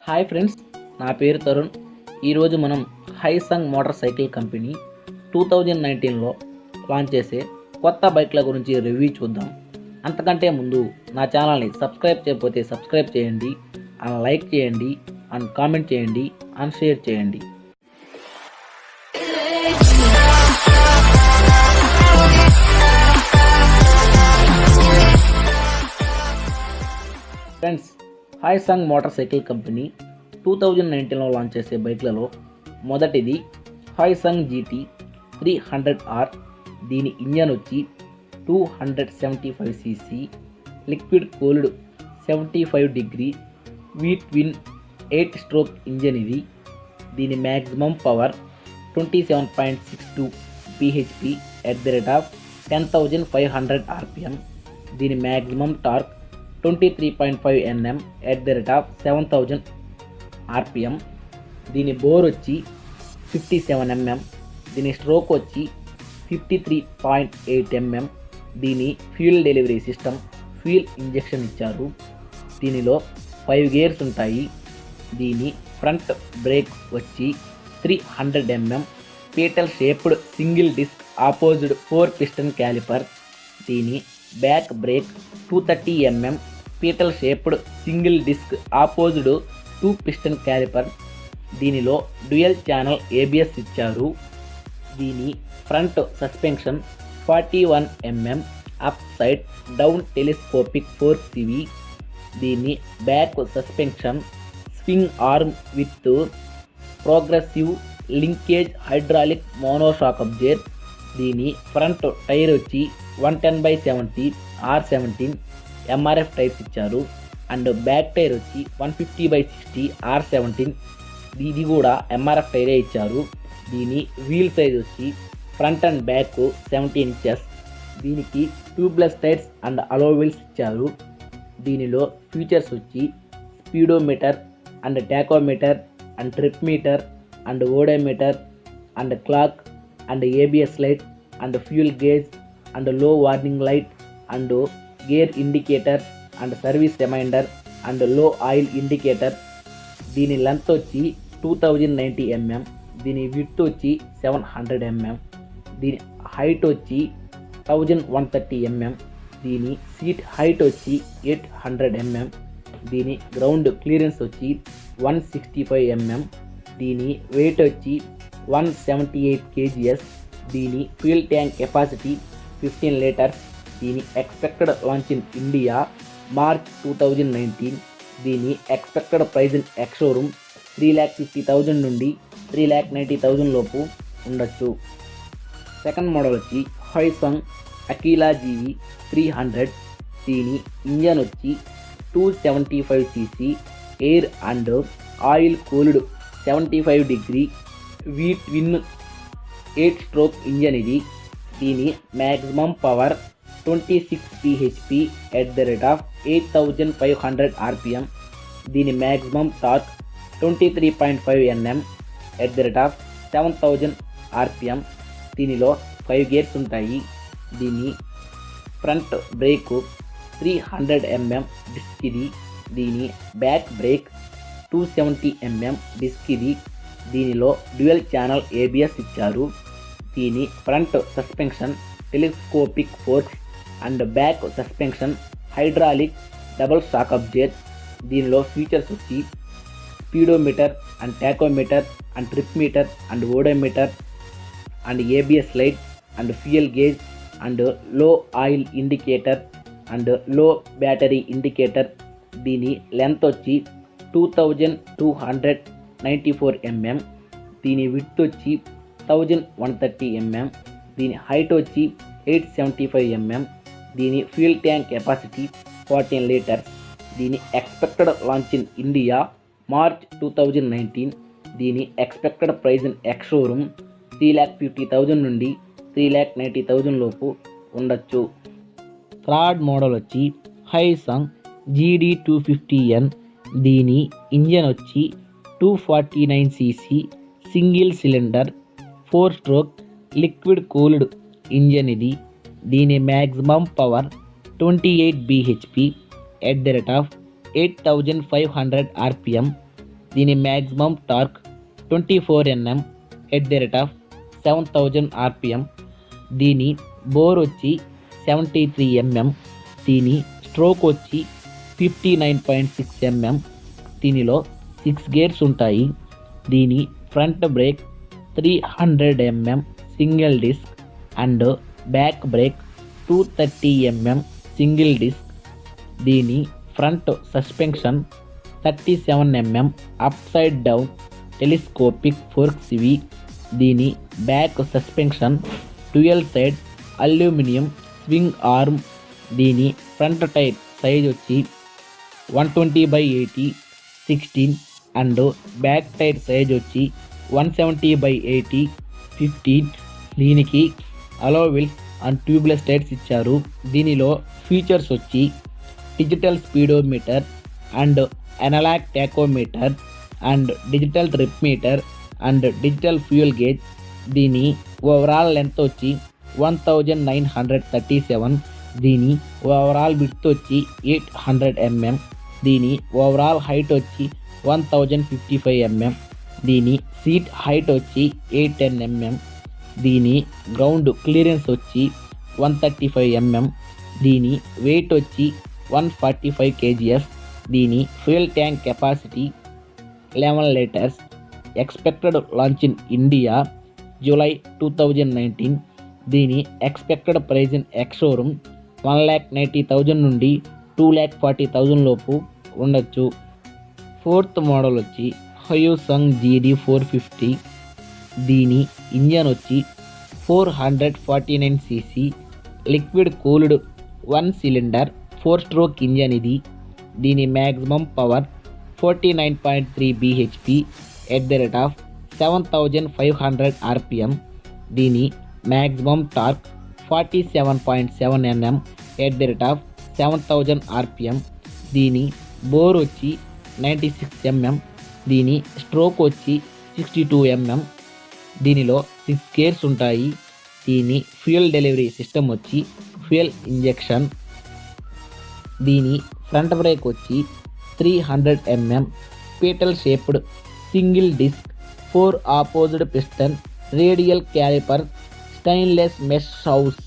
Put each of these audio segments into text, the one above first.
Hi friends, నా పేరు తరుణ్. ఈరోజు మనం హైసంగ్ మోటార్ సైకిల్ కంపెనీ 2019లో లాంచ్ చేసే కొత్త బైక్ల గురించి రివ్యూ చూద్దాం. అంతకంటే ముందు నా ఛానల్ని సబ్స్క్రైబ్ చేయకపోతే సబ్స్క్రైబ్ చేయండి, అండ్ లైక్ చేయండి, అండ్ కామెంట్ చేయండి, అండ్ షేర్ చేయండి. Friends, Hyosung motor cycle company 2019లో లాంచ్ చేసే బైక్లలో మొదటిది హైసంగ్ GT300R. దీని ఇంజన్ వచ్చి 275cc liquid cooled 75 degree twin 8 stroke engine ఇది. దీని maximum power 27.62 bhp at the rate of 10,500 rpm. దీని maximum torque 23.5 Nm at the rate of 7,000 rpm. దీని బోర్ వచ్చి 57 mm. దీని స్ట్రోక్ వచ్చి 53.8 mm. దీని fuel delivery system fuel injection ఇచ్చారు. దీనిలో 5 గేర్స్ ఉంటాయి. దీని ఫ్రంట్ బ్రేక్ వచ్చి 300 mm petal shaped single disc opposed 4 piston caliper. దీని back brake 230 mm petal shaped single disc opposed 2 piston caliper. దీనిలో డ్యూయల్ ఛానల్ ABS ఇచ్చారు. దీని front suspension 41 mm up side down telescopic fork ఇవి. దీని back suspension swing arm with progressive linkage hydraulic monoshock absorb. దీని front tyre వచ్చి 110/70 R17 MRF tyres ఇచ్చారు. And back tyre వచ్చి 150/60 R17. ఇది కూడా MRF టైరే ఇచ్చారు. దీని వీల్ సైజ్ వచ్చి ఫ్రంట్ అండ్ బ్యాక్ 17 inches. దీనికి tubeless tyres and alloy wheels ఇచ్చారు. దీనిలో ఫీచర్స్ వచ్చి speedometer and tachometer and trip meter and odometer and clock and ABS light and fuel gauge and low warning light and gear indicator and service reminder and low oil indicator. దీని length వచ్చి 2090 mm. దీని width వచ్చి 700 mm. దీని height వచ్చి 1130 mm. దీని seat height వచ్చి 800 mm. దీని ground clearance వచ్చి 165 mm. దీని వెయిట్ వచ్చి 178 kgs. దీని ఫ్యూల్ ట్యాంక్ కెపాసిటీ 15 లీటర్స్. దీని expected launch in India March 2019. దీని expected price in ex showroom 3,50,000 నుండి 3,90,000 లోపు ఉండొచ్చు. సెకండ్ మోడల్ వచ్చి హైసంగ్ AQUILA GV300. దీని ఇంజన్ వచ్చి 275cc air and oil cooled 75 degree twin 8 stroke engine ఇది. దీని maximum power 26 bhp at the rate of 8,500 rpm. దీని maximum torque 23.5 Nm at the rate of 7,000 rpm. దీనిలో 5 గేర్స్ ఉంటాయి. దీని front brake 300 mm disc ఇది. దీని back break 270 mm disc ఇది. దీనిలో డ్యూయల్ ఛానల్ ABS ఇచ్చారు. దీని front suspension telescopic forks and back suspension hydraulic double shock absorb. దీనిలో ఫీచర్స్ వచ్చి speedometer and tachometer and trip meter and odometer and ABS light and fuel gauge and low oil indicator and low battery indicator. దీని length వచ్చి 2,294 mm. దీని width వచ్చి 1,130 mm. దీని height వచ్చి 875 mm. దీని fuel tank capacity 14 litres. దీని expected launch in India March 2019. దీని expected price in ex showroom 3,50,000 నుండి 3,90,000 లోపు ఉండొచ్చు. థర్డ్ మోడల్ వచ్చి హైసంగ్ GD250N. దీని ఇంజన్ వచ్చి 249cc single cylinder 4 stroke liquid cooled engine ఇది. దీని maximum power 28 bhp at the rate of 8,500 rpm. దీని maximum torque 24 Nm at the rate of 7000 RPM. దీని బోర్ వచ్చి 73 mm. దీని స్ట్రోక్ వచ్చి 59.6 mm. దీనిలో 6 గేర్స్ ఉంటాయి. దీని front brake 300 mm single disc and back brake 230 mm single disc. దీని front suspension 37 mm up side down telescopic forks ఇవి. దీని back suspension dual side aluminium swing arm. దీని ఫ్రంట్ టైర్ సైజ్ వచ్చి 120/80 16 and back tyre size వచ్చి 170/80 15. దీనికి alloy wheels and tubeless tyres ఇచ్చారు. దీనిలో features వచ్చి digital speedometer and analogue tachometer and digital trip meter and digital fuel gauge. దీని overall length వచ్చి 1937. దీని ఓవరాల్ విడ్త్ వచ్చి 800 mm. దీని ఓవరాల్ హైట్ వచ్చి 1055 mm. దీని సీట్ హైట్ వచ్చి 810 mm. దీని గ్రౌండ్ క్లియరెన్స్ వచ్చి 135 mm. దీని వెయిట్ వచ్చి 145 kgs. దీని fuel tank capacity 11 litres. Expected launch in India July 2019. దీని expected price in ex showroom 1,90,000 నుండి 2,40,000 లోపు ఉండొచ్చు. ఫోర్త్ మోడల్ వచ్చి హయోసంగ్ GD450. దీని ఇంజన్ వచ్చి 449cc liquid cooled 1 cylinder 4 stroke engine ఇది. దీని maximum power 49.3 bhp at the rate of 7500 RPM. దీని maximum torque 47.7 Nm at the rate of 7000 RPM. దీని బోర్ వచ్చి 96 mm. దీని స్ట్రోక్ వచ్చి 62 mm. దీనిలో 6 గేర్స్ ఉంటాయి. దీని ఫ్యూయల్ డెలివరీ సిస్టమ్ వచ్చి ఫ్యూయల్ ఇంజెక్షన్. దీని ఫ్రంట్ బ్రేక్ వచ్చి 300 mm petal shaped single disc 4 opposite piston radial caliper stainless mesh house.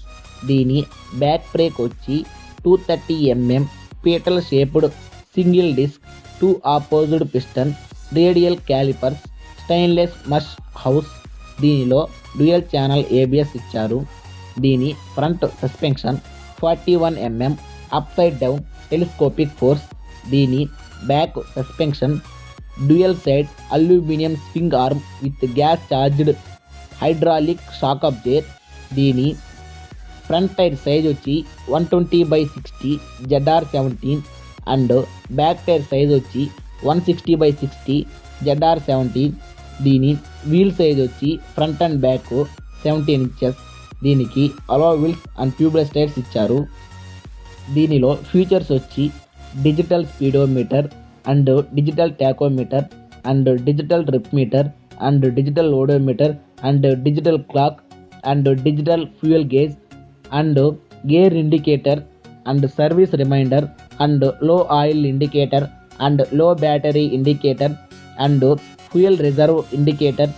దీని బ్యాక్ బ్రేక్ వచ్చి 230 mm petal shaped single disc 2 opposite piston radial calipers stainless mesh house. దీనిలో dual channel ABS ఇచ్చారు. దీని front suspension 41 mm up side down telescopic forks. దీని back suspension dual side aluminium swing arm with gas charged hydraulic shock absorber. దీని front tyre size వచ్చి 120/60 ZR17 and back tyre size వచ్చి 160/60 ZR17. దీని wheel size వచ్చి front and back 17 inches. దీనికి alloy wheels and tubeless tyres ఇచ్చారు. దీనిలో features వచ్చి digital speedometer and digital tachometer and digital trip meter and digital odometer and digital clock and digital fuel gauge and gear indicator and service reminder and low oil indicator and low battery indicator and fuel reserve indicator.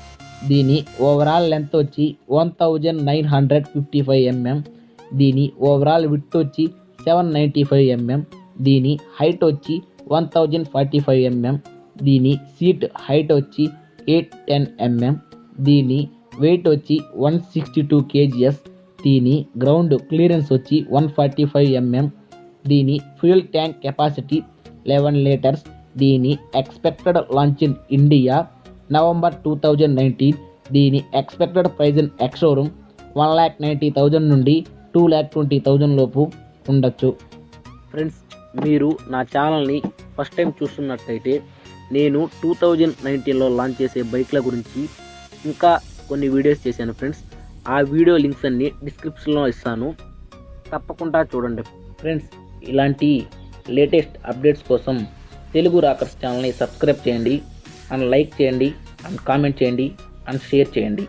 దీని overall length వచ్చి 1955 mm. దీని overall width వచ్చి 795 mm. దీని height వచ్చి 1045 mm. దీని seat height వచ్చి 810 mm. దీని wait వచ్చి 162 kgs. దీని గ్రౌండ్ క్లియరెన్స్ వచ్చి 145 mm. దీని ఫ్యూయల్ ట్యాంక్ కెపాసిటీ 11 లీటర్స్. దీని expected launch in India November 2019. దీని expected price in ex showroom 1,90,000 నుండి 2,20,000 లోపు ఉండొచ్చు. ఫ్రెండ్స్, మీరు నా ఛానల్ని ఫస్ట్ టైం చూస్తున్నట్లయితే నేను 2019లో లాంచ్ చేసే బైక్ల గురించి ఇంకా కొన్ని వీడియోస్ చేశాను ఫ్రెండ్స్. ఆ వీడియో లింక్స్ అన్ని డిస్క్రిప్షన్లో ఇస్తాను, తప్పకుండా చూడండి ఫ్రెండ్స్. ఇలాంటి లేటెస్ట్ అప్డేట్స్ కోసం తెలుగు రాకర్స్ ఛానల్ని సబ్స్క్రైబ్ చేయండి అండ్ లైక్ చేయండి అండ్ కామెంట్ చేయండి అండ్ షేర్ చేయండి.